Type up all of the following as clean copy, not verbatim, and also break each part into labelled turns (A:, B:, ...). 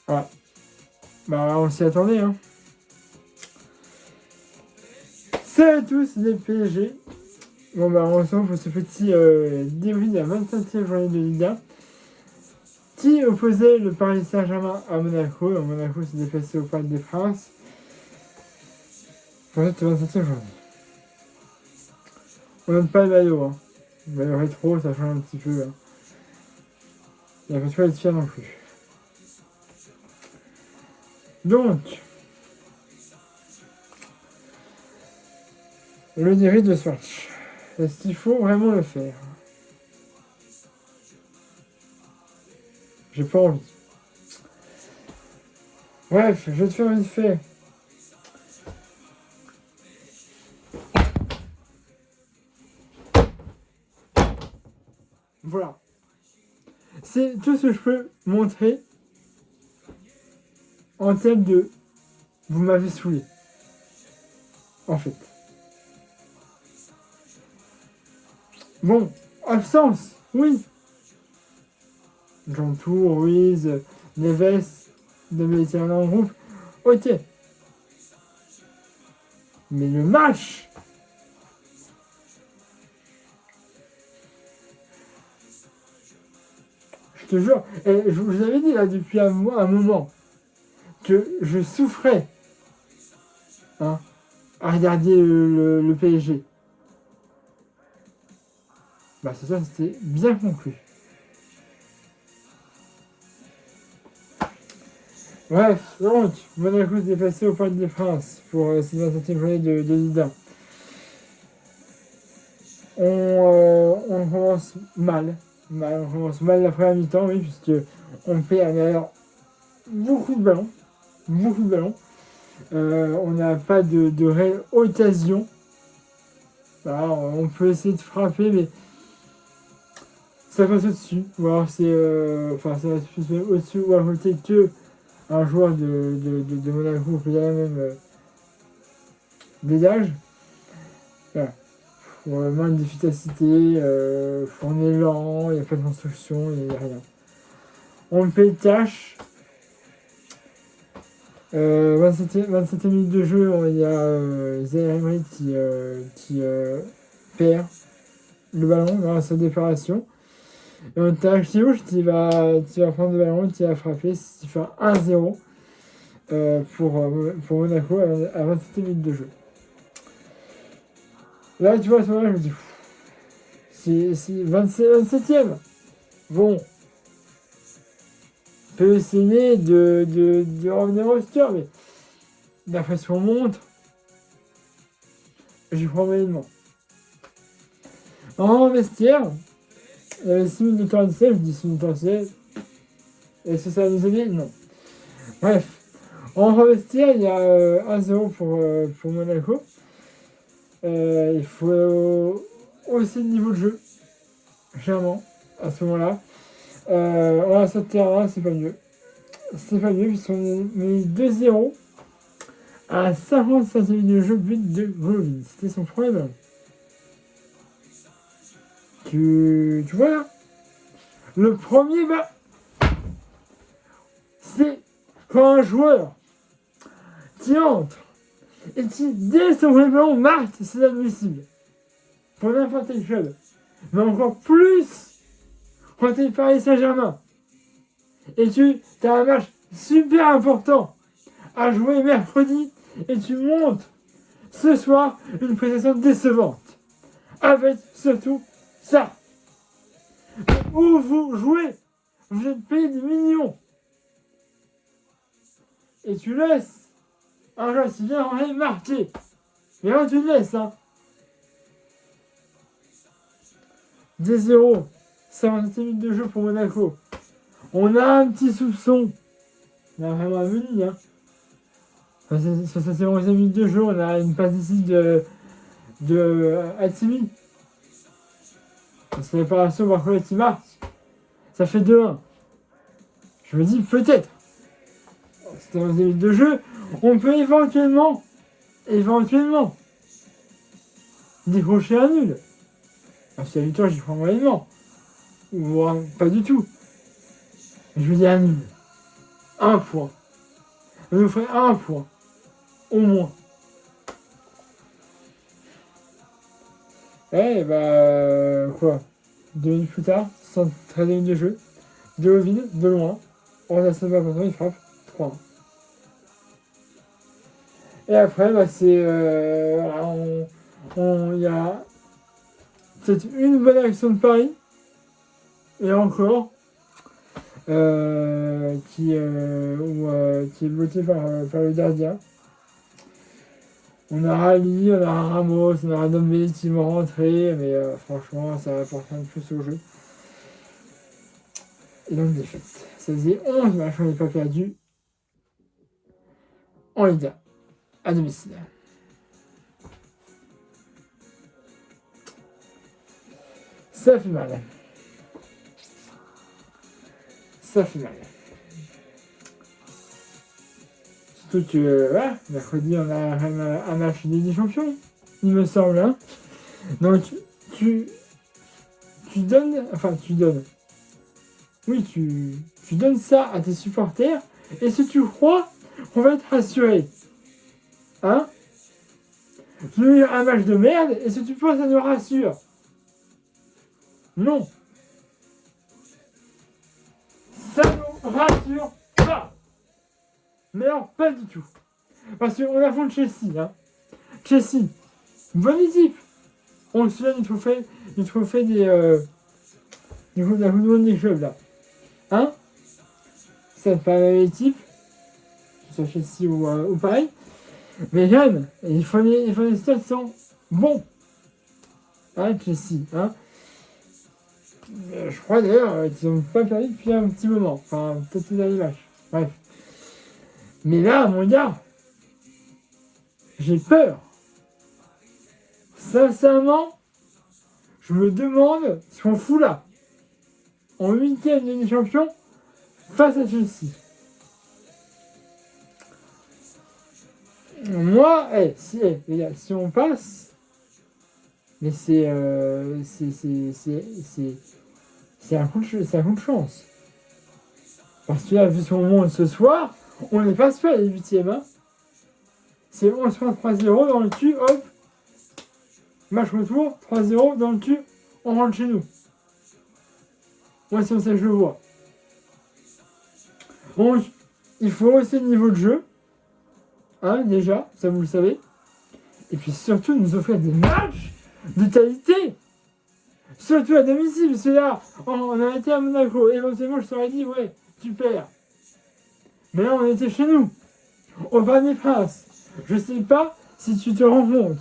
A: Ah, bah on s'y attendait, hein. Salut à tous, c'est le PSG. Bon bah on se retrouve pour ce petit débrief de la 25e journée de Ligue 1 qui opposait le Paris Saint-Germain à Monaco. Donc Monaco s'est déplacé au Parc des Princes pour cette 25e journée. On donne pas le maillot, hein. Le maillot rétro, ça change un petit peu. Hein. Il ne faut pas être fier non plus. Donc, le débrief de ce match. Est-ce qu'il faut vraiment le faire? J'ai pas envie. Bref, je vais te faire vite fait. Voilà. C'est tout ce que je peux montrer en termes de vous m'avez saoulé. En fait. Bon, absence, oui. Jean-Tour, Ruiz, Neves, devait être dans le groupe. Ok. Mais le match, je te jure, et je vous avais dit là depuis un moment que je souffrais hein, à regarder le PSG. Bah c'est ça, c'était bien conclu. Bref, donc, Monaco s'est déplacé au Parc des Princes pour cette 27e journée de Ligue 1. On commence mal. On commence mal la première mi-temps, oui, puisque on perd alors beaucoup de ballons. Beaucoup de ballons. On n'a pas de réelle occasion. Voilà, on peut essayer de frapper, mais ça passe au-dessus. Ou alors c'est. Enfin, ça passe plus au-dessus ou à côté que un joueur de Monaco peut y aller même dégage. Voilà. Manque d'efficacité, on est lent, il n'y a pas de construction, il n'y a rien. On le paye cash. 27e minute de jeu, il y a Zaire Emery qui perd le ballon dans sa déparation. Et on a Kioch qui va prendre le ballon, qui va frapper, ce qui fait 1-0 pour Monaco à 27e minute de jeu. Là, tu vois, à ce moment-là, je me dis, c'est 27e. Bon, on peut essayer de revenir au score, mais d'après ce qu'on montre, j'y crois moyennement. En vestiaire, il y avait 6 minutes de temps d'essai, je dis 6 minutes de temps d'essai. Est-ce que ça va nous aider? Non. Bref, en vestiaire, il y a 1-0 pour Monaco. Il faut aussi le niveau de jeu, clairement, à ce moment-là. On a sur le terrain, c'est pas mieux. C'est pas mieux, puisqu'on est mis 2-0 à 55 minutes de jeu, but de Golovin. C'était son premier ballon. Tu vois là? Le premier c'est quand un joueur qui entre et qui, dès son premier ballon, marque, c'est admissible. Pour n'importe quel club. Mais encore plus quand t'es Paris Saint-Germain. Et tu as un match super important à jouer mercredi et tu montes ce soir une prestation décevante. Avec surtout ça. Où vous jouez, vous êtes payé des millions. Et tu laisses un joueur qui vient en marquer. Mais quand tu le laisses, hein. 2-0, 50 minutes de jeu pour Monaco. On a un petit soupçon. On a vraiment un menu, hein. Sur cette 11e minute de jeu, on a une passe ici de Hatimi. C'est réparation par contre qui marque. Ça fait 2-1. Je me dis peut-être. C'était 11e minute de jeu. On peut éventuellement décrocher un nul. Parce que la victoire, j'y crois moyennement. Ou pas du tout. Je veux dire un nul. un point. Ça nous ferait un point. Au moins. Eh quoi 2 minutes plus tard, 113 minutes de jeu. De au vide, de loin. On a ça pas il frappe. 3-1. Et après, c'est. Voilà, il y a peut-être une bonne action de Paris. Et encore. Qui est bloqué par le gardien. On a Rally, on a Ramos, on a Ndombele qui vont rentrer, mais franchement, ça apporte un peu plus au jeu. Et donc, défaite. Ça faisait 11 matchs, on n'est pas perdu en Ligue 1, à domicile. Ça fait mal. Ça fait mal. Surtout que, mercredi, on a un match des champions, il me semble. Hein. Donc, tu donnes. Oui, tu donnes ça à tes supporters, et si tu crois qu'on va être rassuré, hein? Tu veux dire un match de merde, et si tu penses que ça nous rassure? Non. Ça nous rassure pas. Mais alors, pas du tout. Parce qu'on affronte Chelsea, hein. Chelsea, bonne équipe. On se souvient du trophée des de la Coupe du Monde des clubs, là. Hein? C'est pas la même équipe, que ce soit Chelsea ou pareil. Mais j'aime, il faut des stats qui sont bons. Hein, Chelsea, hein? Je crois d'ailleurs qu'ils n'ont pas perdu depuis un petit moment. Enfin, peut-être les derniers matchs. Bref. Mais là, mon gars, j'ai peur. Sincèrement, je me demande ce qu'on fout là. En 8e de Ligue des Champions, face à Chelsea. Moi, les gars, si on passe, mais c'est un coup de chance. Parce que là, vu ce monde ce soir, on n'est pas sûr les 8e. Hein. C'est on se prend 3-0 dans le cul, hop. Match retour, 3-0 dans le cul, on rentre chez nous. Moi, c'est comme ça que je le vois. Donc, il faut hausser le niveau de jeu. Hein, déjà, ça vous le savez. Et puis surtout, nous offrir des matchs de qualité. Surtout à domicile, parce que là, on a été à Monaco. Éventuellement, je t'aurais dit, ouais, tu perds. Mais là, on était chez nous. Au Parc des Princes. Je sais pas si tu te rends compte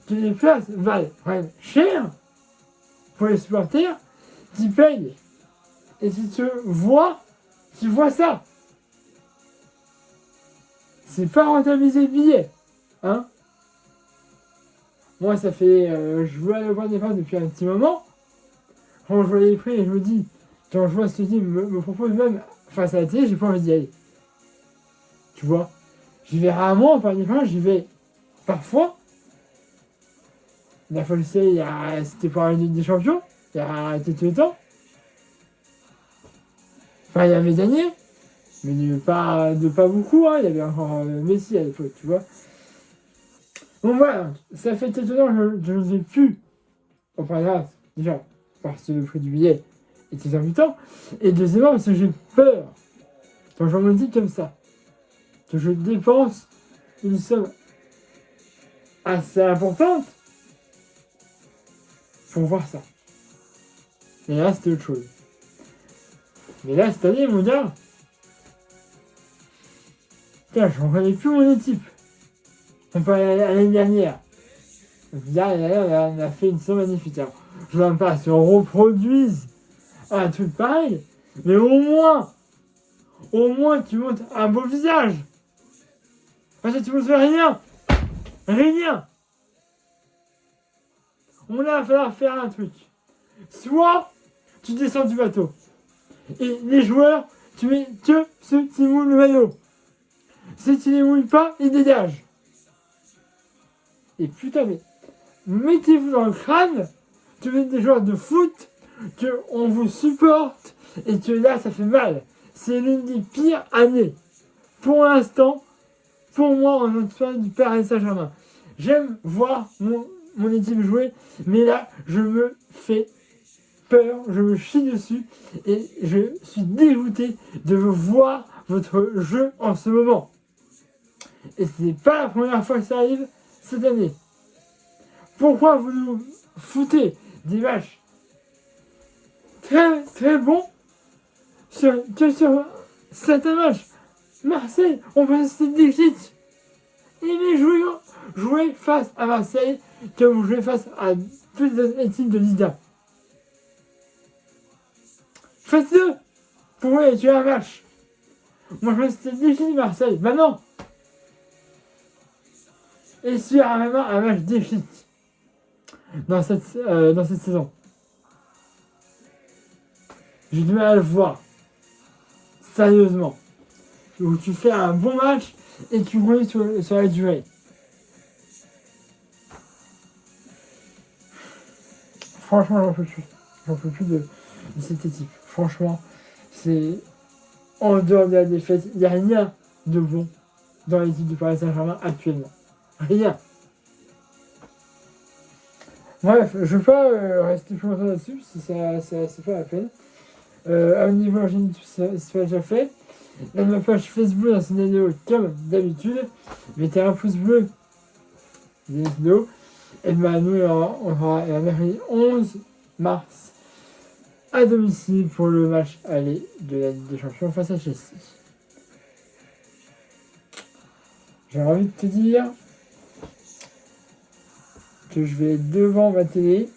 A: que les places valent cher pour les supporters qui payent. Et si tu vois ça. C'est pas rentabiliser le billet. Hein? Moi, ça fait. Je veux aller voir des Princes depuis un petit moment. Quand je vois les prix, et je me dis, quand je vois ce type me propose même face à la télé, j'ai pas envie d'y aller. Tu vois? J'y vais rarement, par exemple, j'y vais parfois. La fois que c'était pour la Ligue des Champions, il y a quelques temps. Enfin, il y avait gagné, mais de pas beaucoup, hein. Il y avait encore Messi à l'époque, tu vois. Bon voilà, ça fait quelques temps que je ne vais plus au Palace, déjà, parce que le prix du billet était exorbitant, et deuxièmement, parce que j'ai peur, quand je me dis comme ça, que je dépense une somme assez importante pour voir ça. Et là, c'était autre chose. Mais là, cette année, mon gars, je ne reconnais plus mon équipe. Comparé à l'année dernière. L'année dernière, on a fait une somme magnifique. Alors, je ne veux pas se reproduise un truc pareil, mais au moins, tu montres un beau visage. Parce que tu ne fais rien. Rien. On va falloir faire un truc. Soit tu descends du bateau. Et les joueurs, tu mets que ceux qui mouillent le maillot. Si tu ne les mouilles pas, ils dégagent. Et putain, mais mettez-vous dans le crâne que vous êtes des joueurs de foot, qu'on vous supporte et que là, ça fait mal. c'est l'une des pires années, pour l'instant, pour moi, en histoire du Paris Saint-Germain. J'aime voir mon équipe jouer, mais là, je me fais peur, je me chie dessus, et je suis dégoûté de voir votre jeu en ce moment. Et ce n'est pas la première fois que ça arrive cette année. Pourquoi vous nous foutez des matchs très très bons que sur certains matchs? Marseille, on va se déclic. Et les joueurs jouer face à Marseille que vous jouez face à toutes les équipes de Liga. Faites-le pour aller tuer un match. Moi je me suis défini Marseille, maintenant. Et s'il y a vraiment un match défi dans cette saison, j'ai du mal à le voir. Sérieusement. Où tu fais un bon match et tu roules sur la durée. Franchement, j'en peux plus. J'en peux plus de cette équipe. Franchement, c'est en dehors de la défaite, il n'y a rien de bon dans l'équipe du Paris Saint-Germain actuellement. Rien. Bref, je ne vais pas rester plus longtemps là-dessus, si c'est pas la peine. À un niveau génie, c'est pas déjà fait. Dans ma page Facebook, dans cette vidéo, comme d'habitude, mettez un pouce bleu des vidéos. Et nous, on aura la mercredi 11 mars à domicile pour le match aller de la Ligue des Champions face à Chelsea. J'ai envie de te dire que je vais être devant ma télé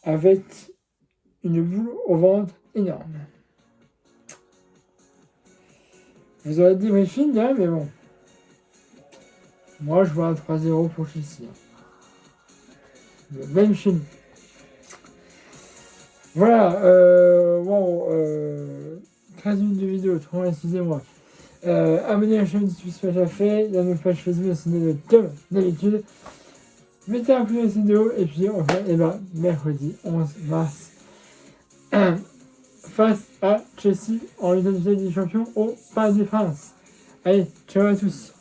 A: avec une boule au ventre énorme. Vous aurez dit briefing, hein, mais bon. Moi, je vois un 3-0 pour Chelsea. Même chez nous. Voilà. 13 minutes de vidéo, excusez-moi. Abonnez-vous à la chaîne si ce n'est pas déjà fait. Dans nos pages Facebook, c'est comme d'habitude. Mettez un pouce dans cette vidéo et puis on va mercredi 11 mars face à Chelsea en Ligue des Champions au Parc des Princes. Allez, ciao à tous.